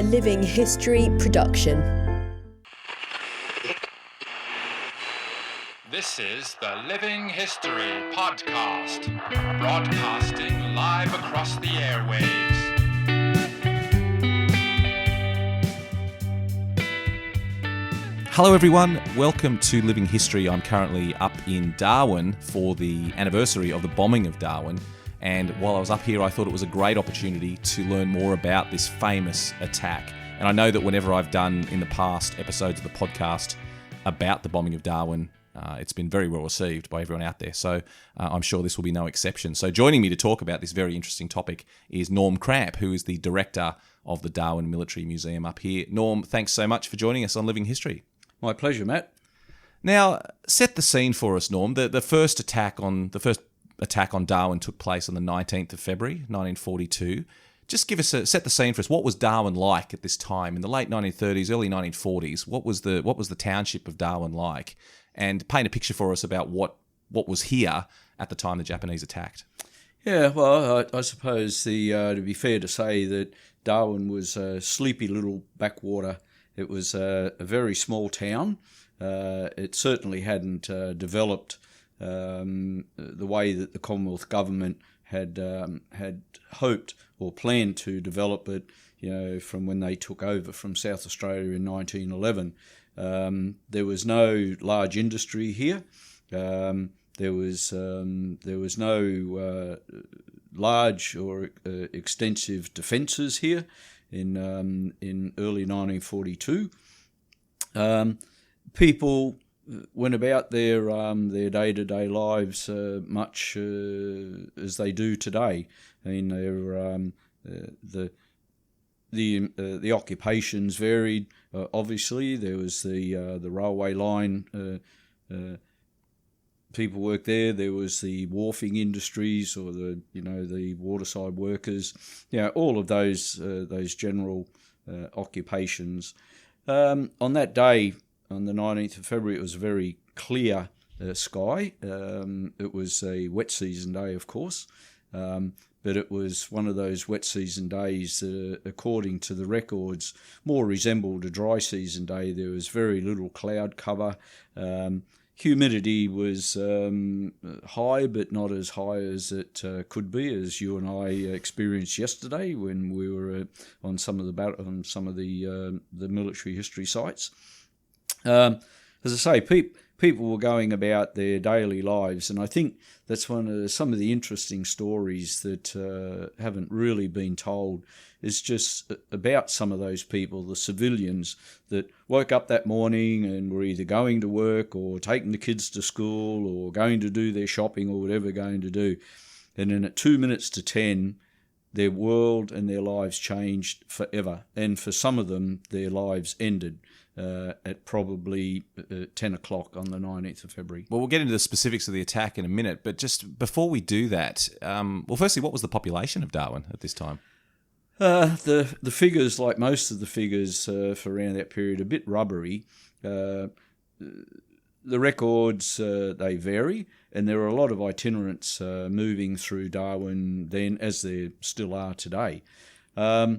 a Living History production. This is the Living History Podcast, broadcasting live across the airwaves. Hello everyone, welcome to Living History. I'm currently up in Darwin for the anniversary of the bombing of Darwin, and while I was up here I thought it was a great opportunity to learn more about this famous attack. And I know that whenever I've done in the past episodes of the podcast about the bombing of Darwin, it's been very well received by everyone out there, so I'm sure this will be no exception. So joining me to talk about this very interesting topic is Norm Cramp, who is the director of the Darwin Military Museum up here. Norm, thanks so much for joining us on Living History. My pleasure, Matt. Now, set the scene for us, Norm. The first attack on Darwin took place on the 19th of February, 1942. Just set the scene for us. What was Darwin like at this time in the late 1930s, early 1940s? What was the township of Darwin like? And paint a picture for us about what was here at the time the Japanese attacked. Yeah, well, I suppose to be fair to say that Darwin was a sleepy little backwater. It was a very small town. It certainly hadn't developed the way that the Commonwealth government had hoped or planned to develop it. From when they took over from South Australia in 1911, there was no large industry here. There was no large or extensive defences here. In early 1942, people went about their day-to-day lives much as they do today. I mean, the occupations varied. Obviously, there was the railway line. People worked there. There was the wharfing industries, or the waterside workers. All of those general occupations. On that day, on the 19th of February, it was a very clear sky. It was a wet season day, of course, but it was one of those wet season days that, according to the records, more resembled a dry season day. There was very little cloud cover. Humidity was high, but not as high as it could be, as you and I experienced yesterday when we were on some of the military history sites. As I say, people were going about their daily lives, and I think that's some of the interesting stories that haven't really been told. Is just about some of those people, the civilians that woke up that morning and were either going to work or taking the kids to school or going to do their shopping or whatever they're going to do. And then at 2 minutes to 10, their world and their lives changed forever. And for some of them, their lives ended at probably 10 o'clock on the 19th of February. Well, we'll get into the specifics of the attack in a minute, but just before we do that, firstly, what was the population of Darwin at this time? The figures, like most of the figures for around that period, a bit rubbery. The records, they vary, and there are a lot of itinerants moving through Darwin then, as there still are today. A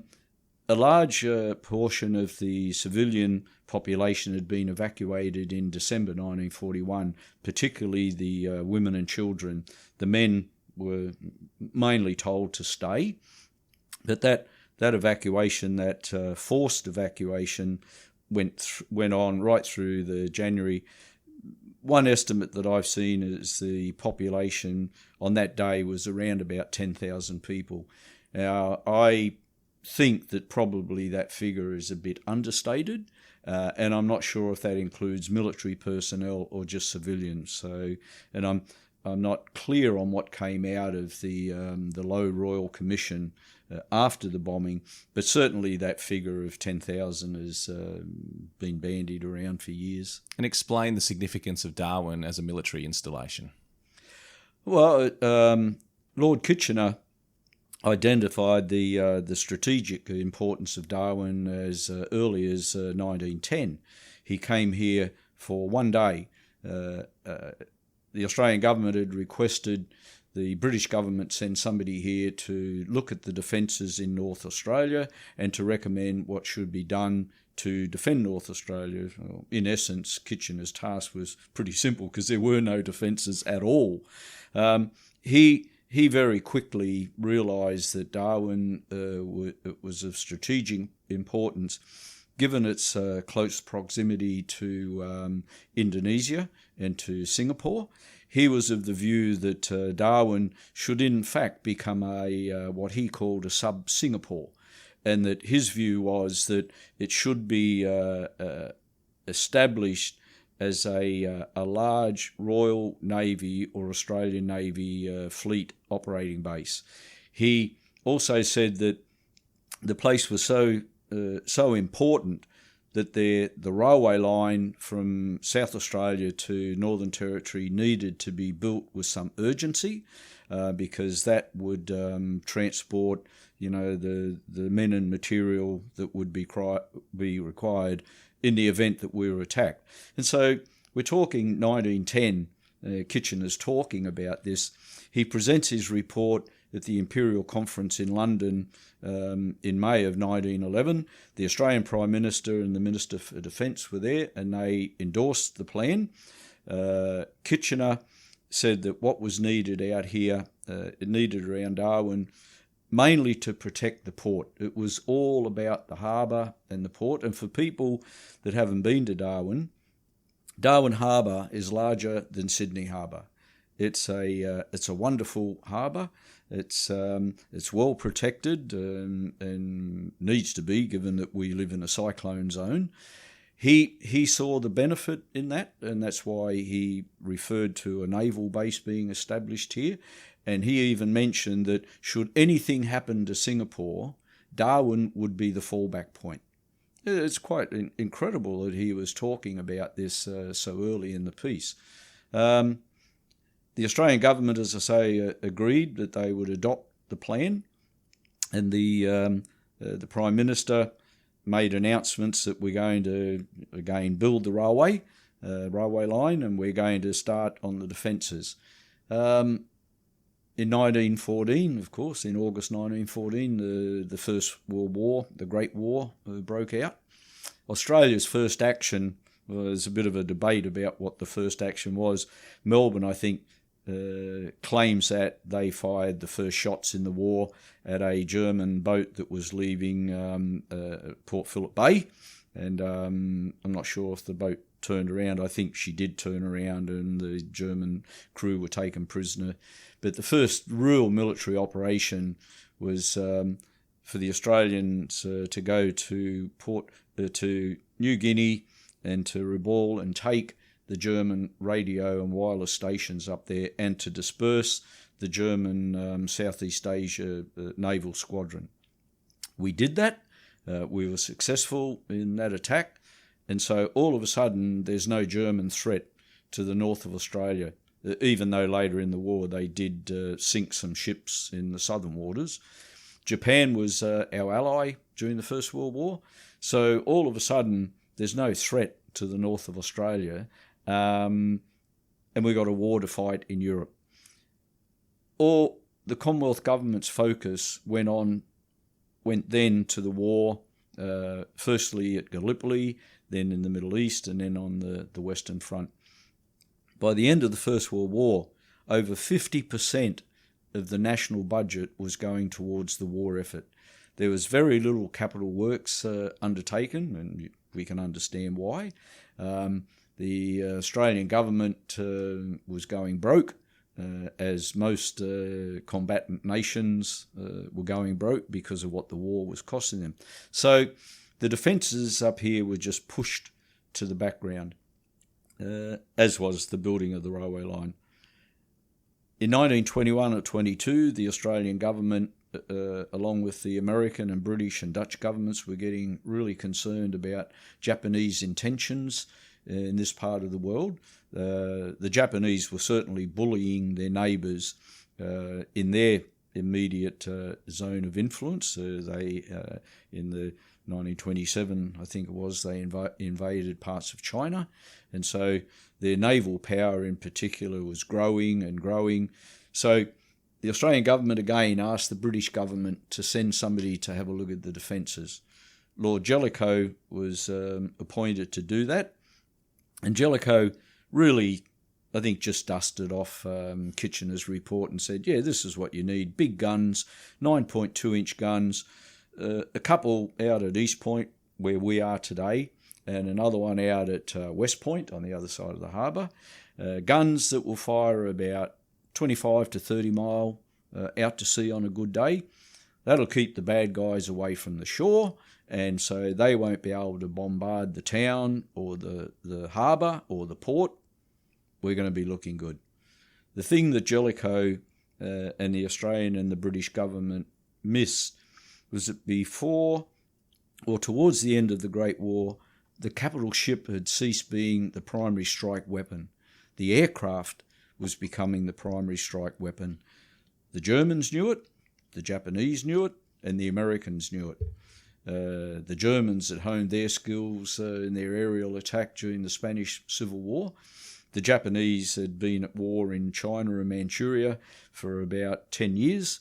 large portion of the civilian population had been evacuated in December 1941, particularly the women and children. The men were mainly told to stay, but that evacuation, that forced evacuation, went on right through the January. One estimate that I've seen is the population on that day was around about 10,000 people. Now, I think that probably that figure is a bit understated, and I'm not sure if that includes military personnel or just civilians. So, and I'm not clear on what came out of the Low Royal Commission after the bombing, but certainly that figure of 10,000 has been bandied around for years. And explain the significance of Darwin as a military installation. Well, Lord Kitchener identified the strategic importance of Darwin as early as 1910. He came here for one day. The Australian government had requested the British government send somebody here to look at the defences in North Australia and to recommend what should be done to defend North Australia. Well, in essence, Kitchener's task was pretty simple because there were no defences at all. He very quickly realised that Darwin was of strategic importance, given its close proximity to Indonesia and to Singapore. He was of the view that Darwin should in fact become what he called a sub-Singapore, and that his view was that it should be established as a large Royal Navy or Australian Navy fleet operating base. He also said that the place was so important that the railway line from South Australia to Northern Territory needed to be built with some urgency, because that would transport, the men and material that would be required in the event that we were attacked. And so we're talking 1910. Kitchener's talking about this. He presents his report at the Imperial Conference in London in May of 1911. The Australian Prime Minister and the Minister for Defence were there, and they endorsed the plan. Kitchener said that what was needed out here, it needed around Darwin, mainly to protect the port. It was all about the harbour and the port. And for people that haven't been to Darwin Harbour is larger than Sydney Harbour. It's a wonderful harbour. It's well protected and needs to be, given that we live in a cyclone zone. He saw the benefit in that, and that's why he referred to a naval base being established here. And he even mentioned that should anything happen to Singapore, Darwin would be the fallback point. It's quite incredible that he was talking about this so early in the piece. The Australian government, as I say, agreed that they would adopt the plan, and the Prime Minister made announcements that we're going to, again, build the railway line, and we're going to start on the defences. In 1914, of course, in August 1914, the First World War, the Great War, broke out. Australia's first action was a bit of a debate about what the first action was. Melbourne, I think, claims that they fired the first shots in the war at a German boat that was leaving Port Phillip Bay, and I'm not sure if the boat turned around. I think she did turn around and the German crew were taken prisoner. But the first real military operation was for the Australians to go to New Guinea and to reball and take the German radio and wireless stations up there, and to disperse the German Southeast Asia naval squadron. We did that. We were successful in that attack. And so all of a sudden there's no German threat to the north of Australia, even though later in the war they did sink some ships in the southern waters. Japan was our ally during the First World War. So all of a sudden there's no threat to the north of Australia, and we got a war to fight in Europe. Or the Commonwealth government's focus went then to the war, firstly at Gallipoli, then in the Middle East, and then on the Western Front. By the end of the First World War, over 50% of the national budget was going towards the war effort. There was very little capital works undertaken, and we can understand why. The Australian government was going broke, as most combatant nations were going broke because of what the war was costing them. So the defences up here were just pushed to the background, as was the building of the railway line. In 1921 or 22, the Australian government, along with the American and British and Dutch governments, were getting really concerned about Japanese intentions in this part of the world. The Japanese were certainly bullying their neighbours in their immediate zone of influence. They, in the 1927, I think it was, they invaded parts of China, and so their naval power in particular was growing and growing. So the Australian government again asked the British government to send somebody to have a look at the defences. Lord Jellicoe was appointed to do that, and Jellicoe really, I think, just dusted off Kitchener's report and said, yeah, this is what you need. Big guns, 9.2-inch guns, a couple out at East Point, where we are today, and another one out at West Point on the other side of the harbour. Guns that will fire about 25 to 30 mile out to sea on a good day. That'll keep the bad guys away from the shore, and so they won't be able to bombard the town or the harbour or the port. We're going to be looking good. The thing that Jellicoe and the Australian and the British government missed was that before or towards the end of the Great War, the capital ship had ceased being the primary strike weapon. The aircraft was becoming the primary strike weapon. The Germans knew it, the Japanese knew it, and the Americans knew it. The Germans had honed their skills in their aerial attack during the Spanish Civil War. The Japanese had been at war in China and Manchuria for about 10 years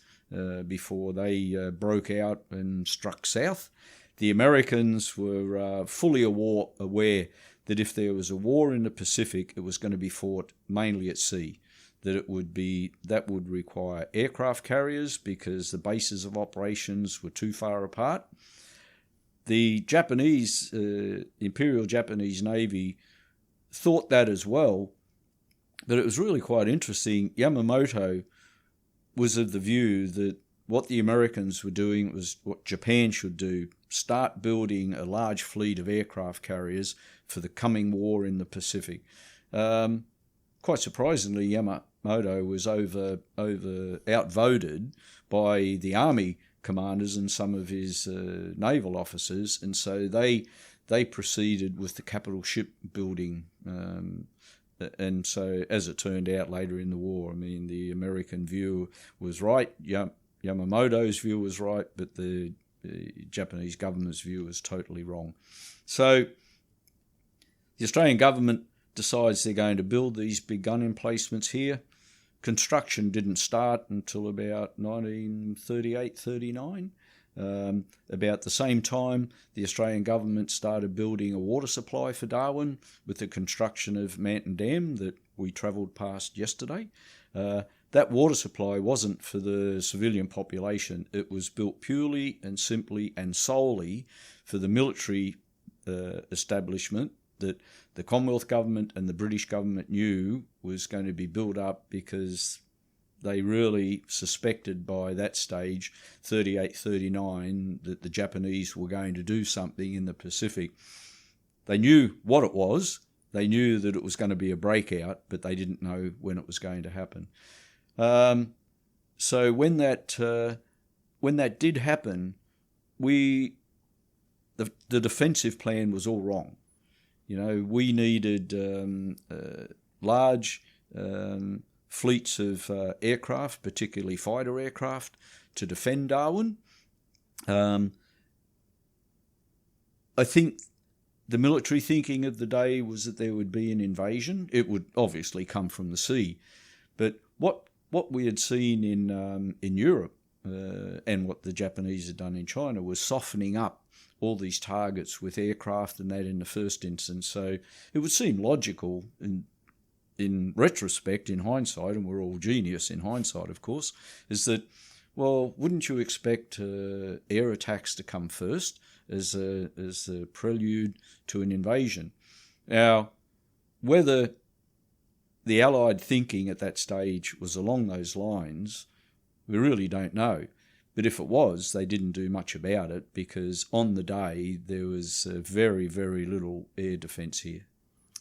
before they broke out and struck south. The Americans were fully aware that if there was a war in the Pacific, it was going to be fought mainly at sea. That would require aircraft carriers because the bases of operations were too far apart. The Japanese, Imperial Japanese Navy, thought that as well, but it was really quite interesting. Yamamoto was of the view that what the Americans were doing was what Japan should do: start building a large fleet of aircraft carriers for the coming war in the Pacific. Quite surprisingly, Yamamoto was outvoted by the army commanders and some of his naval officers, and so they proceeded with the capital ship building. And so, as it turned out later in the war, I mean, the American view was right, Yamamoto's view was right, but the Japanese government's view was totally wrong. So the Australian government decides they're going to build these big gun emplacements here. Construction didn't start until about 1938-39. About the same time, the Australian government started building a water supply for Darwin with the construction of Manton Dam that we travelled past yesterday. That water supply wasn't for the civilian population. It was built purely and simply and solely for the military establishment that the Commonwealth government and the British government knew was going to be built up because they really suspected by that stage, 38-39, that the Japanese were going to do something in the Pacific. They knew what it was. They knew that it was going to be a breakout, but they didn't know when it was going to happen. So when that did happen, the defensive plan was all wrong. You know, we needed large fleets of aircraft, particularly fighter aircraft, to defend Darwin. I think the military thinking of the day was that there would be an invasion. It would obviously come from the sea. But what we had seen in Europe and what the Japanese had done in China was softening up all these targets with aircraft and that in the first instance. So it would seem logical in retrospect, in hindsight, and we're all genius in hindsight, of course, is that, well, wouldn't you expect air attacks to come first as a prelude to an invasion? Now, whether the Allied thinking at that stage was along those lines, we really don't know. But if it was, they didn't do much about it because on the day there was very, very little air defence here.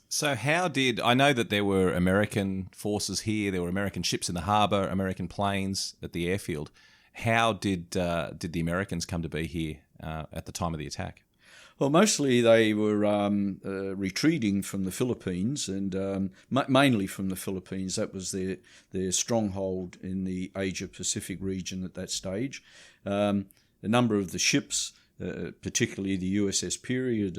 So I know that there were American forces here, there were American ships in the harbour, American planes at the airfield. How did the Americans come to be here at the time of the attack? Well, mostly they were retreating from the Philippines, and mainly from the Philippines. That was their stronghold in the Asia-Pacific region at that stage. A number of the ships, particularly the USS Peary,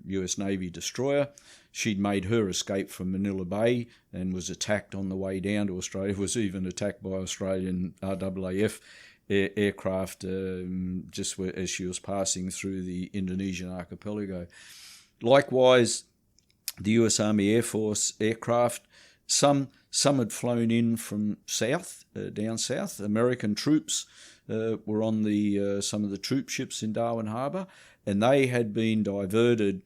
US Navy destroyer. She'd made her escape from Manila Bay and was attacked on the way down to Australia, was even attacked by Australian RAAF aircraft just as she was passing through the Indonesian archipelago. Likewise, the US Army Air Force aircraft, some had flown in from south, down south. American troops were on some of the troop ships in Darwin Harbour, and they had been diverted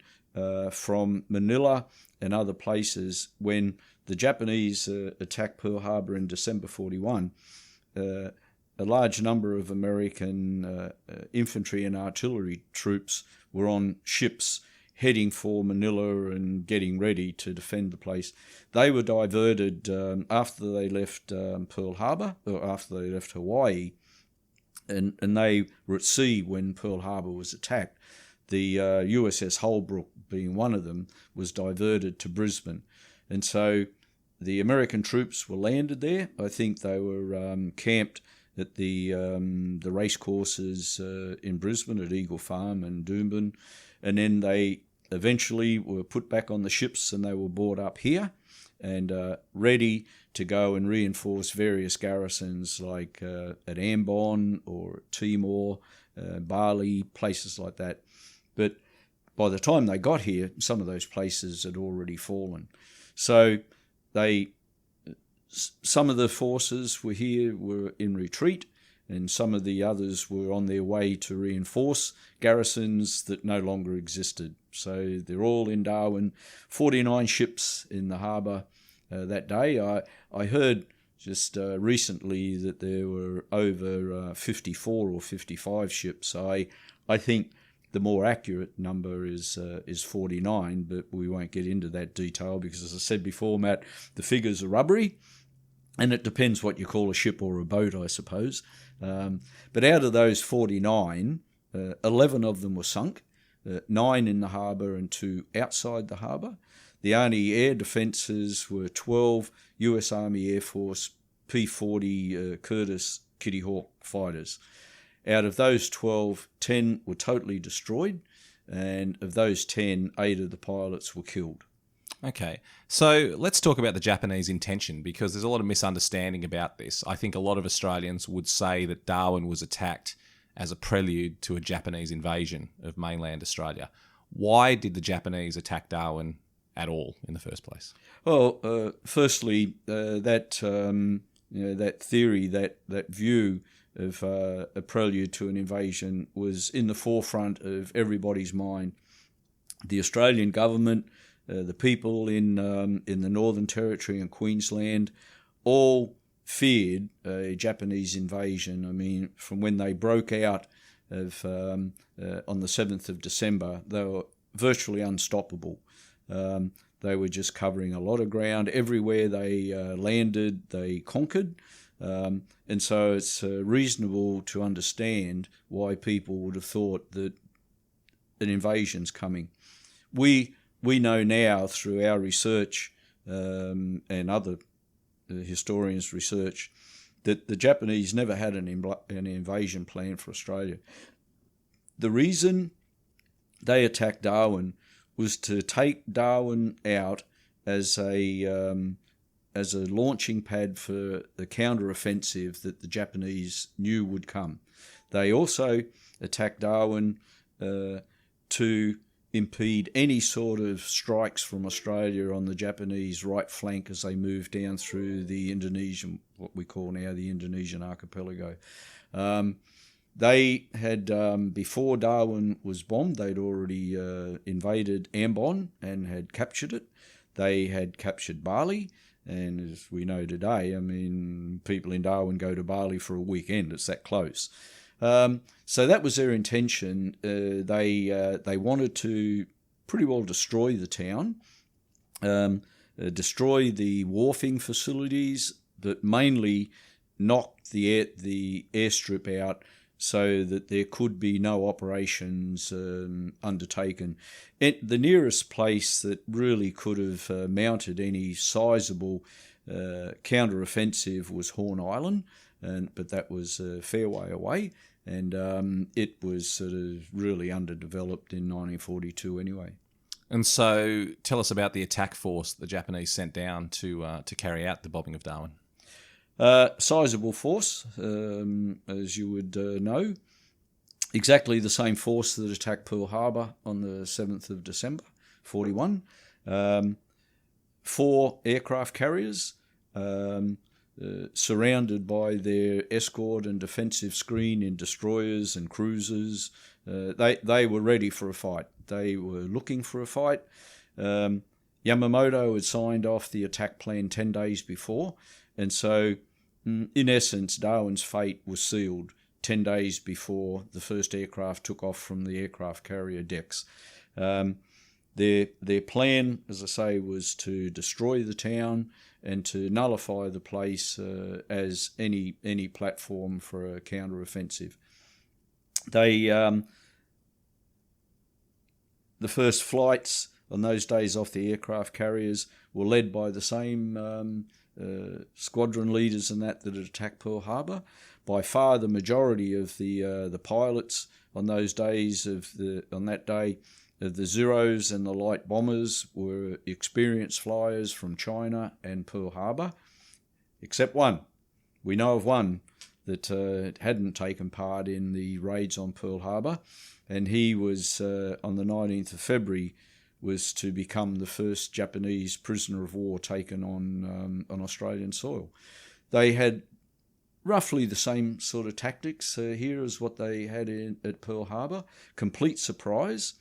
from Manila and other places when the Japanese attacked Pearl Harbor in December 41. A large number of American infantry and artillery troops were on ships heading for Manila and getting ready to defend the place. They were diverted after they left Pearl Harbor, or after they left Hawaii, and they were at sea when Pearl Harbor was attacked. The USS Holbrook, being one of them, was diverted to Brisbane. And so the American troops were landed there. I think they were camped at the race courses in Brisbane at Eagle Farm and Doomben. And then they eventually were put back on the ships and they were brought up here and ready to go and reinforce various garrisons like at Ambon or Timor, Bali, places like that. But by the time they got here, some of those places had already fallen. So some of the forces were in retreat, and some of the others were on their way to reinforce garrisons that no longer existed. So they're all in Darwin, 49 ships in the harbour that day. I heard just recently that there were over 54 or 55 ships. I think the more accurate number is 49, but we won't get into that detail because, as I said before, Matt, the figures are rubbery, and it depends what you call a ship or a boat, I suppose. But out of those 49, 11 of them were sunk, 9 in the harbour and 2 outside the harbour. The only air defences were 12 US Army Air Force P-40 Curtiss Kitty Hawk fighters. Out of those 12, 10 were totally destroyed, and of those 10, 8 of the pilots were killed. Okay, so let's talk about the Japanese intention, because there's a lot of misunderstanding about this. I think a lot of Australians would say that Darwin was attacked as a prelude to a Japanese invasion of mainland Australia. Why did the Japanese attack Darwin at all in the first place? Well, firstly, that theory, that view of a prelude to an invasion was in the forefront of everybody's mind. The Australian government, the people in the Northern Territory and Queensland, all feared a Japanese invasion. I mean, from when they broke out of on the 7th of December, they were virtually unstoppable. They were just covering a lot of ground. Everywhere they landed, they conquered. And so it's reasonable to understand why people would have thought that an invasion's coming. We know now through our research and other historians' research that the Japanese never had an invasion plan for Australia. The reason they attacked Darwin was to take Darwin out as a launching pad for the counter-offensive that the Japanese knew would come. They also attacked Darwin to impede any sort of strikes from Australia on the Japanese right flank as they moved down through the Indonesian, what we call now the Indonesian archipelago. They had, before Darwin was bombed, they'd already invaded Ambon and had captured it. They had captured Bali. And as we know today, I mean, people in Darwin go to Bali for a weekend. It's that close. So that was their intention. They wanted to pretty well destroy the town, destroy the wharfing facilities, but mainly knock the airstrip out so that there could be no operations undertaken. The nearest place that really could have mounted any sizable counter-offensive was Horn Island, but that was a fair way away. and it was sort of really underdeveloped in 1942 anyway. And so tell us about the attack force the Japanese sent down to carry out the bombing of Darwin. Sizable force, as you would know. Exactly the same force that attacked Pearl Harbor on the 7th of December, 41. 4 aircraft carriers, surrounded by their escort and defensive screen in destroyers and cruisers. They were ready for a fight. They were looking for a fight. Yamamoto had signed off the attack plan 10 days before, and so in essence Darwin's fate was sealed 10 days before the first aircraft took off from the aircraft carrier decks. Their plan, as I say, was to destroy the town and to nullify the place as any platform for a counter-offensive. The first flights on those days off the aircraft carriers were led by the same squadron leaders and that had attacked Pearl Harbor. By far, the majority of the pilots on those days on that day of the Zeros and the light bombers were experienced flyers from China and Pearl Harbor, except one. We know of one that hadn't taken part in the raids on Pearl Harbor, and he was on the 19th of February was to become the first Japanese prisoner of war taken on Australian soil. They had roughly the same sort of tactics here as what they had at Pearl Harbor. Complete surprise,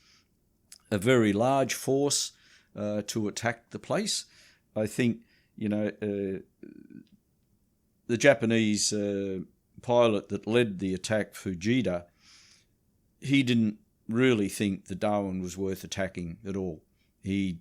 a very large force to attack the place. I think, the Japanese pilot that led the attack, Fujita, he didn't really think that Darwin was worth attacking at all. He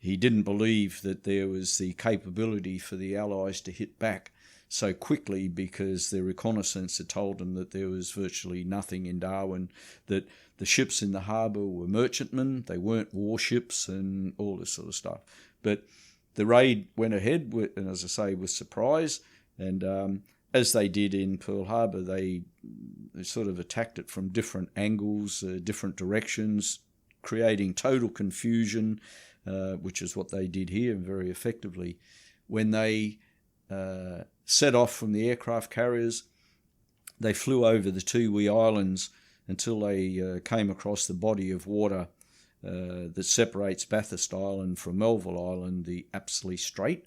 didn't believe that there was the capability for the Allies to hit back so quickly, because their reconnaissance had told them that there was virtually nothing in Darwin, that the ships in the harbour were merchantmen, they weren't warships and all this sort of stuff. But the raid went ahead, and as I say, with surprise, and as they did in Pearl Harbor, they sort of attacked it from different angles, different directions, creating total confusion, which is what they did here very effectively. When they set off from the aircraft carriers, they flew over the Tiwi Islands until they came across the body of water that separates Bathurst Island from Melville Island, the Apsley Strait.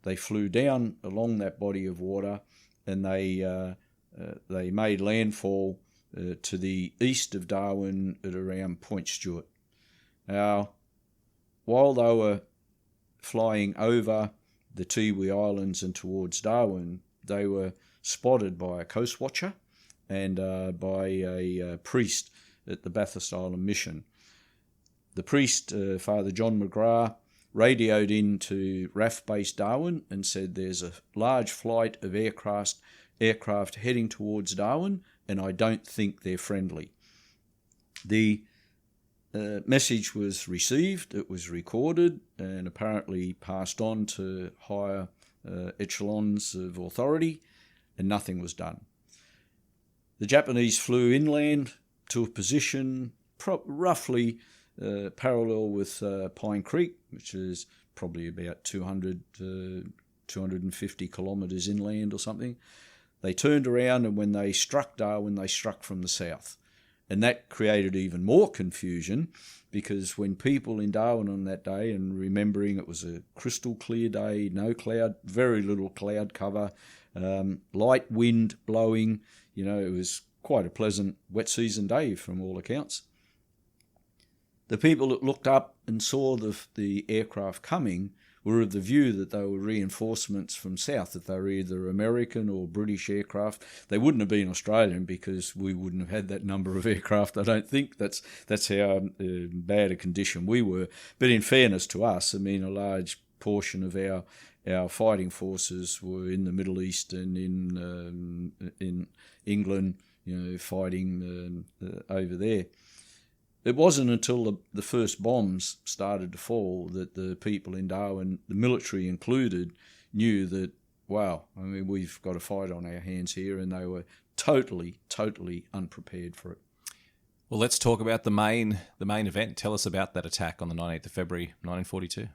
They flew down along that body of water, and they made landfall to the east of Darwin at around Point Stewart. Now, while they were flying over the Tiwi Islands and towards Darwin, they were spotted by a coast watcher and by a priest at the Bathurst Island Mission. The priest, Father John McGrath, radioed in to RAF Base Darwin and said there's a large flight of aircraft heading towards Darwin, and I don't think they're friendly. The message was received, it was recorded, and apparently passed on to higher echelons of authority, and nothing was done. The Japanese flew inland to a position roughly parallel with Pine Creek, which is probably about 250 kilometres inland or something. They turned around, and when they struck Darwin, they struck from the south. And that created even more confusion, because when people in Darwin on that day, and remembering it was a crystal clear day, no cloud, very little cloud cover, light wind blowing, it was quite a pleasant wet season day from all accounts. The people that looked up and saw the aircraft coming were of the view that they were reinforcements from south, that they were either American or British aircraft. They wouldn't have been Australian, because we wouldn't have had that number of aircraft, I don't think. That's how bad a condition we were. But in fairness to us, a large portion of our fighting forces were in the Middle East and in England, fighting over there. It wasn't until the first bombs started to fall that the people in Darwin, the military included, knew that, wow, we've got a fight on our hands here, and they were totally unprepared for it. Well, let's talk about the main event. Tell us about that attack on the 19th of February, 1942.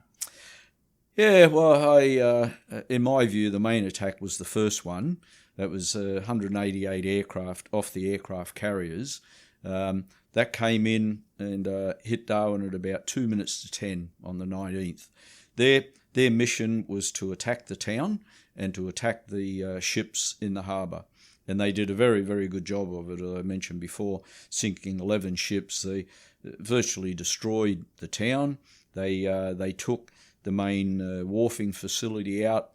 Yeah, well, in my view, the main attack was the first one. That was 188 aircraft off the aircraft carriers. That came in and hit Darwin at about 2 minutes to 10 on the 19th. Their mission was to attack the town and to attack the ships in the harbour. And they did a very, very good job of it. As I mentioned before, sinking 11 ships. They virtually destroyed the town. They took the main wharfing facility out.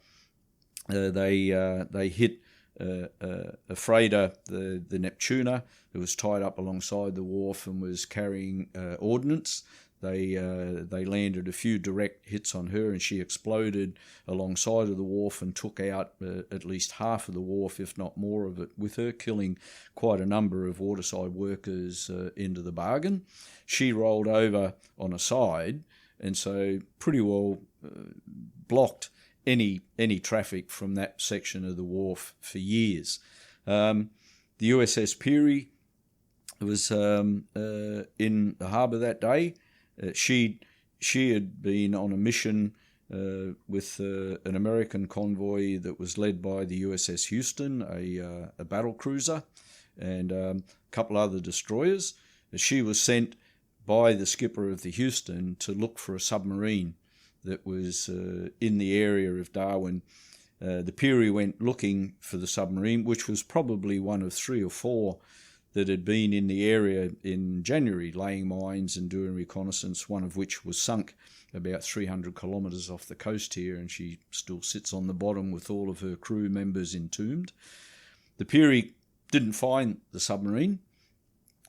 They hit a freighter, the Neptuna, that was tied up alongside the wharf and was carrying ordnance. They landed a few direct hits on her, and she exploded alongside of the wharf and took out at least half of the wharf, if not more of it, with her, killing quite a number of waterside workers into the bargain. She rolled over on a side, and so pretty well blocked any traffic from that section of the wharf for years. The USS Peary was in the harbour that day. She had been on a mission with an American convoy that was led by the USS Houston, a battle cruiser, and a couple other destroyers. She was sent by the skipper of the Houston to look for a submarine that was in the area of Darwin. The Peary went looking for the submarine, which was probably one of 3 or 4 that had been in the area in January, laying mines and doing reconnaissance, one of which was sunk about 300 kilometres off the coast here, and she still sits on the bottom with all of her crew members entombed. The Peary didn't find the submarine.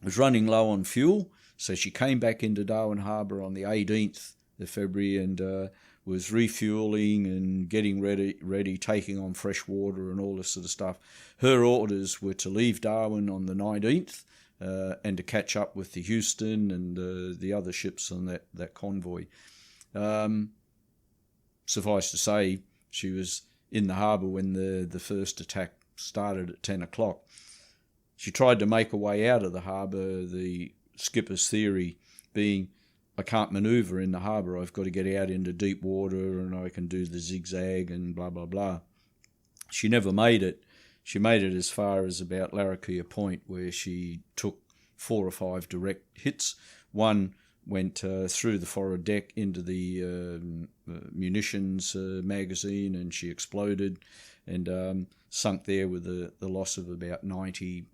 It was running low on fuel, so she came back into Darwin Harbour on the 18th of February and was refuelling and getting ready, taking on fresh water and all this sort of stuff. Her orders were to leave Darwin on the 19th and to catch up with the Houston and the other ships on that convoy. Suffice to say, she was in the harbour when the first attack started at 10 o'clock. She tried to make her way out of the harbour, the skipper's theory being, I can't manoeuvre in the harbour, I've got to get out into deep water and I can do the zigzag and blah, blah, blah. She never made it. She made it as far as about Larrakia Point, where she took 4 or 5 direct hits. One went through the forward deck into the munitions magazine, and she exploded and sunk there with the loss of about 90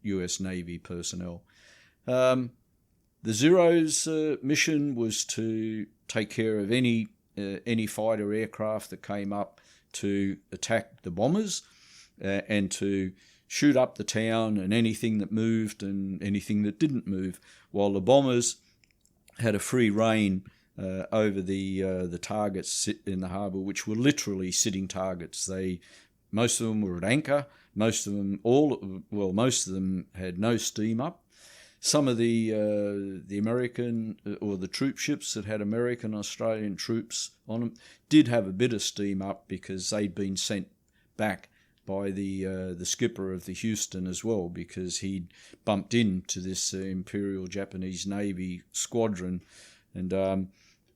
US Navy personnel. The Zero's mission was to take care of any fighter aircraft that came up to attack the bombers and to shoot up the town and anything that moved and anything that didn't move, while the bombers had a free rein over the targets in the harbour, which were literally sitting targets. Most of them were at anchor. Most of them had no steam up. Some of the American or the troop ships that had American and Australian troops on them did have a bit of steam up because they'd been sent back by the skipper of the Houston as well, because he'd bumped into this Imperial Japanese Navy squadron, and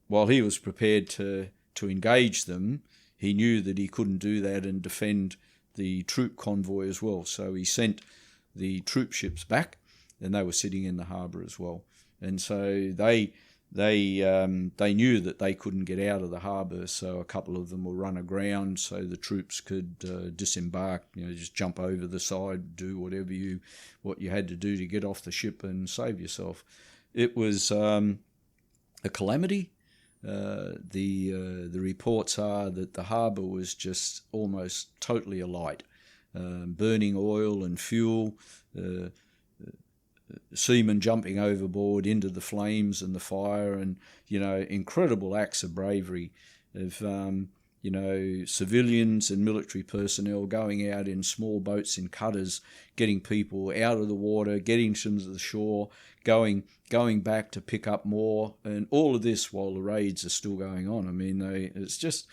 while he was prepared to engage them, he knew that he couldn't do that and defend the troop convoy as well. So he sent the troop ships back, and they were sitting in the harbour as well. And so they knew that they couldn't get out of the harbour, so a couple of them were run aground so the troops could disembark, just jump over the side, do what you had to do to get off the ship and save yourself. It was a calamity. The reports are that the harbour was just almost totally alight, burning oil and fuel, seamen jumping overboard into the flames and the fire, and incredible acts of bravery of civilians and military personnel going out in small boats in cutters, getting people out of the water, getting them to the shore, going back to pick up more, and all of this while the raids are still going on. I mean, it's just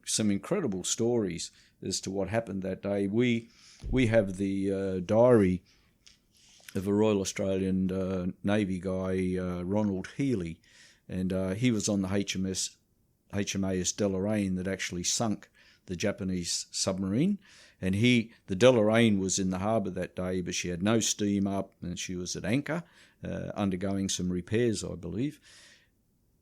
some incredible stories as to what happened that day. we have the diary of a Royal Australian Navy guy, Ronald Healy, and he was on the HMAS Deloraine that actually sunk the Japanese submarine. And the Deloraine was in the harbour that day, but she had no steam up and she was at anchor, undergoing some repairs, I believe.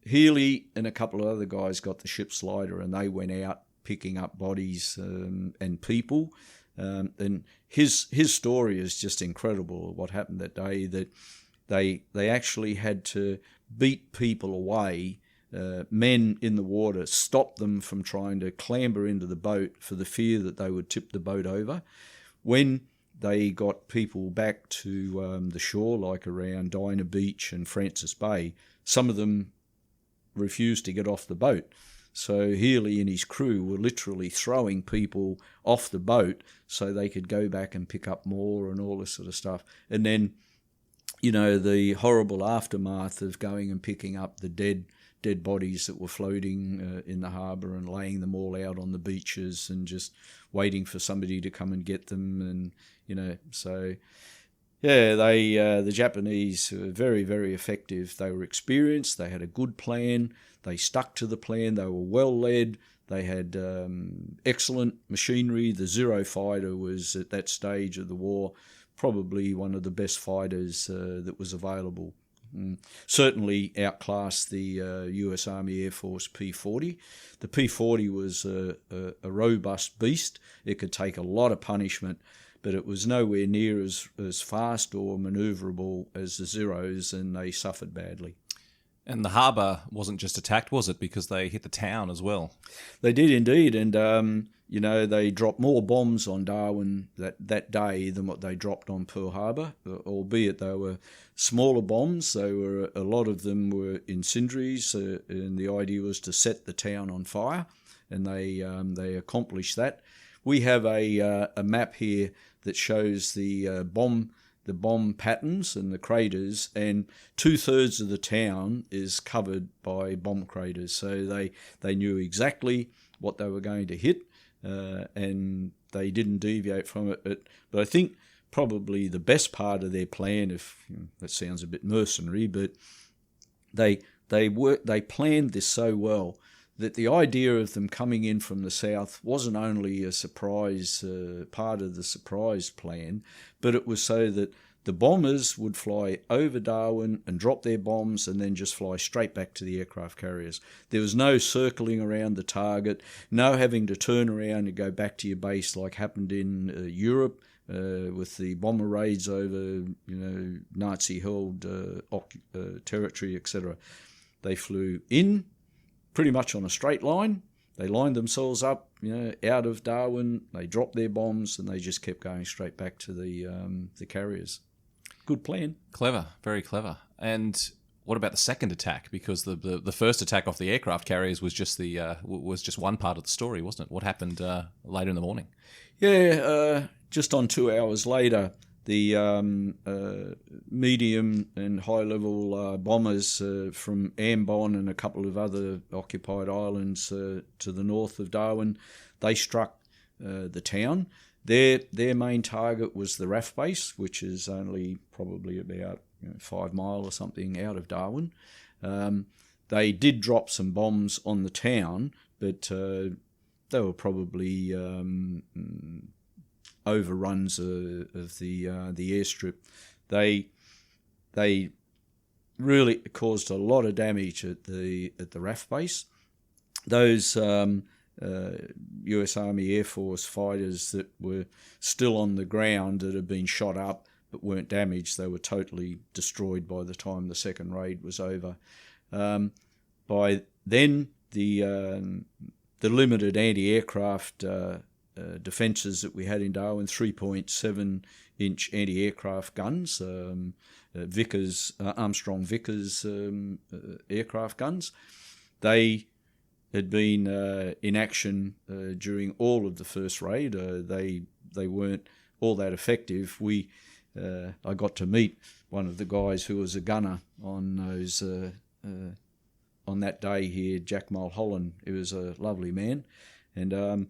Healy and a couple of other guys got the ship's lighter and they went out picking up bodies and people. And his story is just incredible, what happened that day, that they actually had to beat people away, men in the water, stop them from trying to clamber into the boat for the fear that they would tip the boat over. When they got people back to the shore, like around Dinah Beach and Francis Bay, some of them refused to get off the boat. So Healy and his crew were literally throwing people off the boat so they could go back and pick up more and all this sort of stuff. And then, the horrible aftermath of going and picking up the dead bodies that were floating in the harbour and laying them all out on the beaches and just waiting for somebody to come and get them. And, so... Yeah, the Japanese were very, very effective. They were experienced. They had a good plan. They stuck to the plan. They were well led. They had excellent machinery. The Zero fighter was, at that stage of the war, probably one of the best fighters that was available. Certainly outclassed the US Army Air Force P-40. The P-40 was a robust beast. It could take a lot of punishment, but it was nowhere near as fast or manoeuvrable as the Zeros, and they suffered badly. And the harbour wasn't just attacked, was it? Because they hit the town as well. They did indeed, and they dropped more bombs on Darwin that day than what they dropped on Pearl Harbor, albeit they were smaller bombs. A lot of them were incendiaries, and the idea was to set the town on fire, and they accomplished that. We have a map here that shows the bomb patterns and the craters, and 2/3 of the town is covered by bomb craters. So they knew exactly what they were going to hit, and they didn't deviate from it. But I think probably the best part of their plan, if that sounds a bit mercenary, but they planned this so well that the idea of them coming in from the south wasn't only a surprise, part of the surprise plan, but it was so that the bombers would fly over Darwin and drop their bombs and then just fly straight back to the aircraft carriers. There was no circling around the target, no having to turn around and go back to your base like happened in Europe with the bomber raids over, Nazi-held territory, etc. They flew in pretty much on a straight line. They lined themselves up, out of Darwin. They dropped their bombs and they just kept going straight back to the carriers. Good plan. Clever, very clever. And what about the second attack? Because the first attack off the aircraft carriers was just one part of the story, wasn't it? What happened later in the morning? Yeah, just on 2 hours later, the medium and high-level bombers from Ambon and a couple of other occupied islands to the north of Darwin, they struck the town. Their main target was the RAF base, which is only probably about 5 miles or something out of Darwin. They did drop some bombs on the town, but they were probably overruns of the airstrip. They really caused a lot of damage at the RAF base. Those US Army Air Force fighters that were still on the ground that had been shot up but weren't damaged, they were totally destroyed by the time the second raid was over. By then, the limited anti-aircraft defences that we had in Darwin, 3.7-inch anti-aircraft guns, Armstrong Vickers aircraft guns. They had been in action during all of the first raid. They weren't all that effective. I got to meet one of the guys who was a gunner on those on that day here, Jack Mulholland. He was a lovely man, and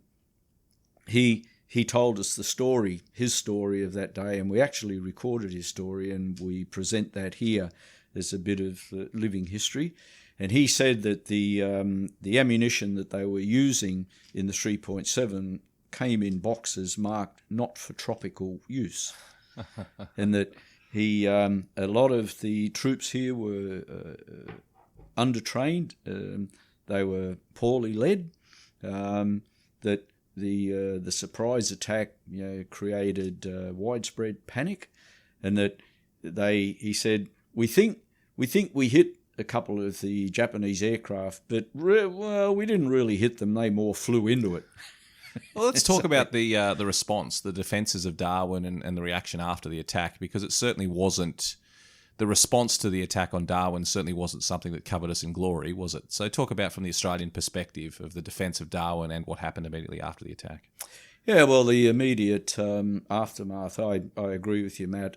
he he told us his story of that day, and we actually recorded his story, and we present that here as a bit of living history. And he said that the ammunition that they were using in the 3.7 came in boxes marked not for tropical use, and that a lot of the troops here were undertrained. They were poorly led. That the surprise attack created widespread panic, and that he said we think we hit a couple of the Japanese aircraft, but we didn't really hit them. They more flew into it. Well, let's talk about the response, the defences of Darwin and the reaction after the attack, because it certainly wasn't, the response to the attack on Darwin certainly wasn't something that covered us in glory, was it? So talk about from the Australian perspective of the defence of Darwin and what happened immediately after the attack. Yeah, well, the immediate aftermath, I agree with you, Matt.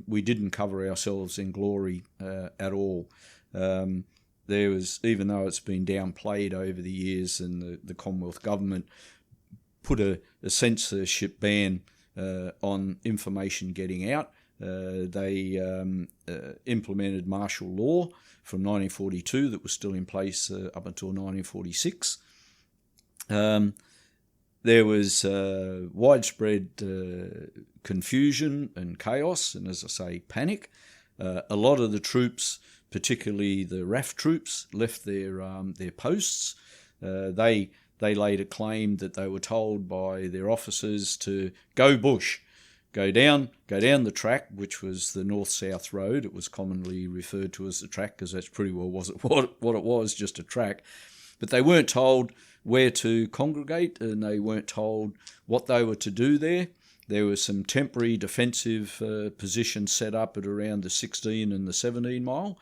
We didn't cover ourselves in glory at all. There was, even though it's been downplayed over the years, and the Commonwealth government put a censorship ban on information getting out. They implemented martial law from 1942 that was still in place up until 1946. There was widespread confusion and chaos, and as I say, panic. A lot of the troops, particularly the RAF troops, left their posts. They later claimed that they were told by their officers to go bush, go down the track, which was the north-south road. It was commonly referred to as the track because that's pretty well what it was, just a track. But they weren't told where to congregate, and they weren't told what they were to do there. There were some temporary defensive positions set up at around the 16 and the 17 mile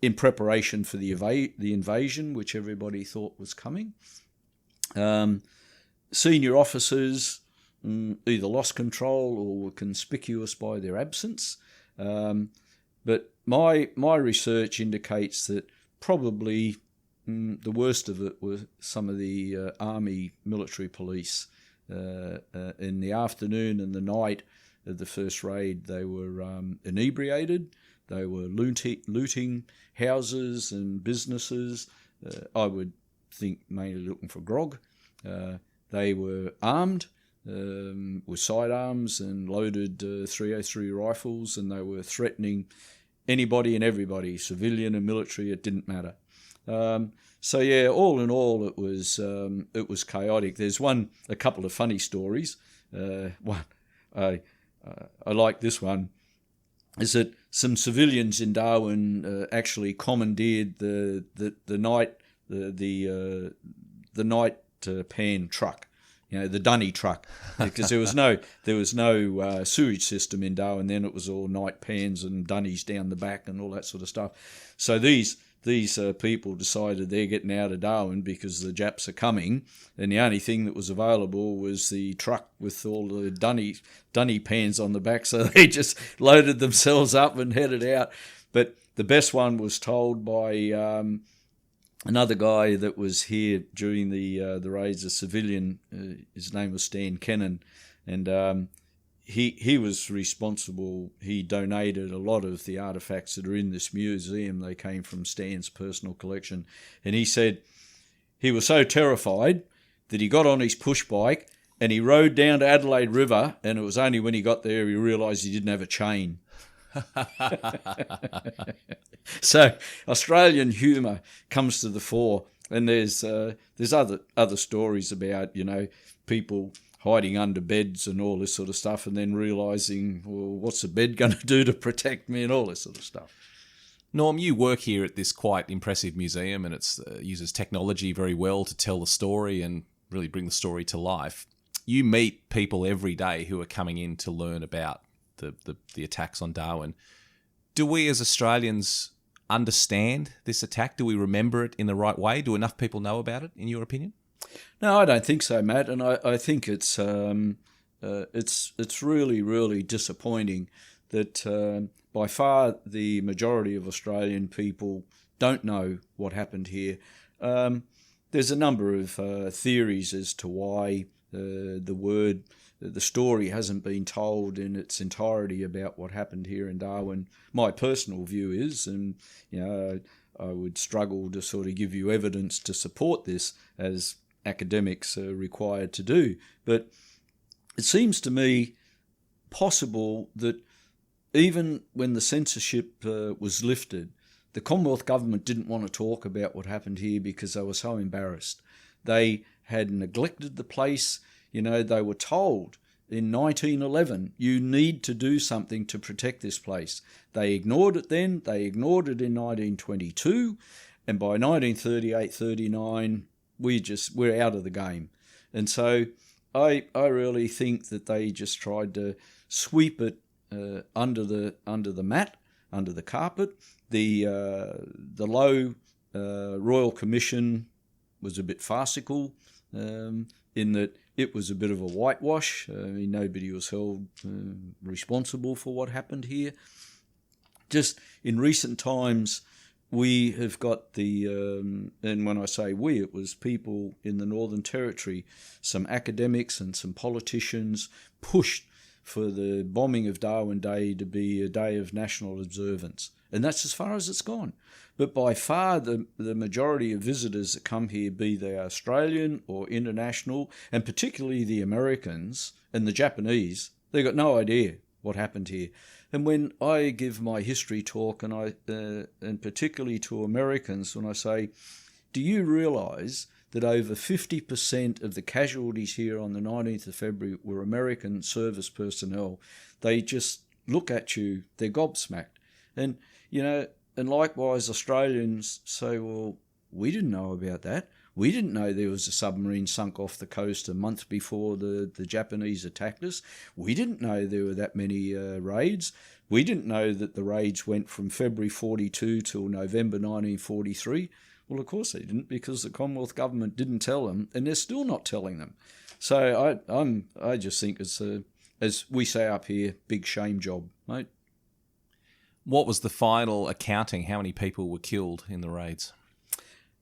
in preparation for the invasion, which everybody thought was coming. Senior officers either lost control or were conspicuous by their absence. But my research indicates that probably the worst of it were some of the army military police. In the afternoon and the night of the first raid, they were inebriated. They were looting houses and businesses. I would think mainly looking for grog. They were armed with sidearms and loaded .303 rifles, and they were threatening anybody and everybody, civilian and military. It didn't matter. So yeah, all in all, it was chaotic. There's a couple of funny stories. One, I like this one, is that some civilians in Darwin actually commandeered the night pan truck, the dunny truck, because there was no sewage system in Darwin then. It was all night pans and dunnies down the back and all that sort of stuff. So these people decided they're getting out of Darwin because the Japs are coming, and the only thing that was available was the truck with all the dunny pans on the back, so they just loaded themselves up and headed out. But the best one was told by another guy that was here during the raids, a civilian. His name was Stan Kennan, and he was responsible. He donated a lot of the artefacts that are in this museum. They came from Stan's personal collection. And he said he was so terrified that he got on his push bike and he rode down to Adelaide River, and it was only when he got there he realised he didn't have a chain. So Australian humour comes to the fore, and there's other stories about, people hiding under beds and all this sort of stuff, and then realising, well, what's a bed going to do to protect me, and all this sort of stuff. Norm, you work here at this quite impressive museum, and it uses technology very well to tell the story and really bring the story to life. You meet people every day who are coming in to learn about the attacks on Darwin. Do we as Australians understand this attack? Do we remember it in the right way? Do enough people know about it, in your opinion? No, I don't think so, Matt. And I think it's really, really disappointing that by far the majority of Australian people don't know what happened here. There's a number of theories as to why the story hasn't been told in its entirety about what happened here in Darwin. My personal view is, and I would struggle to sort of give you evidence to support this, as academics are required to do, but it seems to me possible that even when the censorship was lifted, the Commonwealth government didn't want to talk about what happened here because they were so embarrassed. They had neglected the place. They were told in 1911, you need to do something to protect this place. They ignored it then. They ignored it in 1922. And by 1938-39, we're out of the game. And so I really think that they just tried to sweep it under the mat, under the carpet. The Low Royal Commission was a bit farcical in that it was a bit of a whitewash. Nobody was held responsible for what happened here. Just in recent times, we have got and when I say we, it was people in the Northern Territory, some academics and some politicians pushed for the bombing of Darwin Day to be a day of national observance. And that's as far as it's gone. But by far the majority of visitors that come here, be they Australian or international, and particularly the Americans and the Japanese, they got no idea what happened here. And when I give my history talk, and particularly to Americans, when I say, do you realise that over 50% of the casualties here on the 19th of February were American service personnel? They just look at you, they're gobsmacked. And, and likewise Australians say, well, we didn't know about that. We didn't know there was a submarine sunk off the coast a month before the Japanese attacked us. We didn't know there were that many raids. We didn't know that the raids went from February 42 till November 1943. Well, of course they didn't, because the Commonwealth government didn't tell them, and they're still not telling them. So I just think it's as we say up here, big shame job, mate. What was the final accounting? How many people were killed in the raids?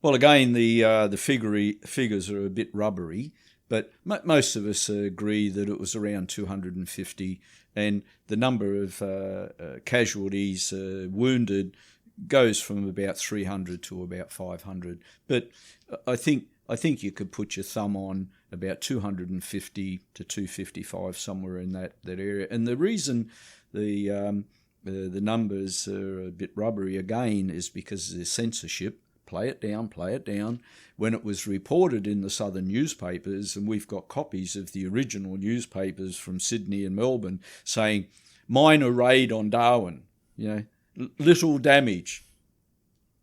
Well, again, the figures are a bit rubbery, but most of us agree that it was around 250, and the number of casualties, wounded, goes from about 300 to about 500. But I think you could put your thumb on about 250 to 255, somewhere in that area. And the reason the numbers are a bit rubbery again is because of the censorship. Play it down. When it was reported in the southern newspapers, and we've got copies of the original newspapers from Sydney and Melbourne saying, minor raid on Darwin, little damage,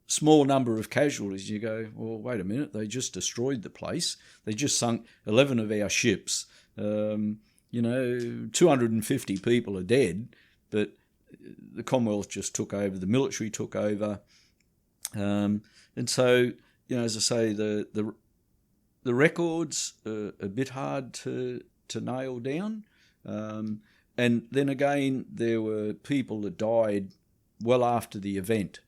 small number of casualties. You go, well, wait a minute, they just destroyed the place. They just sunk 11 of our ships. 250 people are dead, but the Commonwealth just took over, the military took over. And so, as I say, the records are a bit hard to nail down. And then again, there were people that died well after the event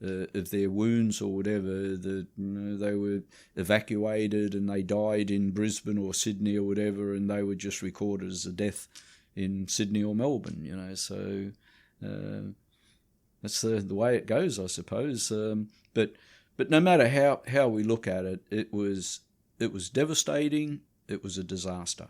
of their wounds or whatever. They were evacuated and they died in Brisbane or Sydney or whatever, and they were just recorded as a death in Sydney or Melbourne. So that's the way it goes, I suppose. But no matter how we look at it, it was devastating. It was a disaster.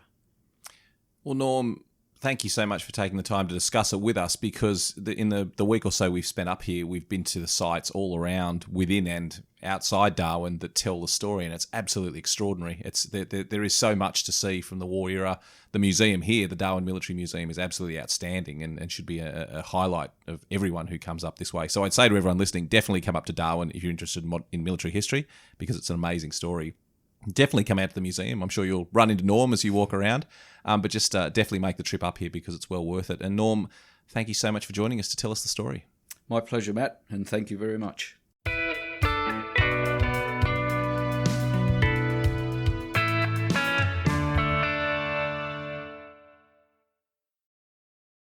Well, Norm, thank you so much for taking the time to discuss it with us, because in the week or so we've spent up here, we've been to the sites all around, within and outside Darwin, that tell the story, and it's absolutely extraordinary. There is so much to see from the war era. The museum here, the Darwin Military Museum, is absolutely outstanding and should be a highlight of everyone who comes up this way. So I'd say to everyone listening, definitely come up to Darwin if you're interested in military history, because it's an amazing story. Definitely come out to the museum. I'm sure you'll run into Norm as you walk around, but just definitely make the trip up here, because it's well worth it. And Norm, thank you so much for joining us to tell us the story. My pleasure, Matt, and thank you very much.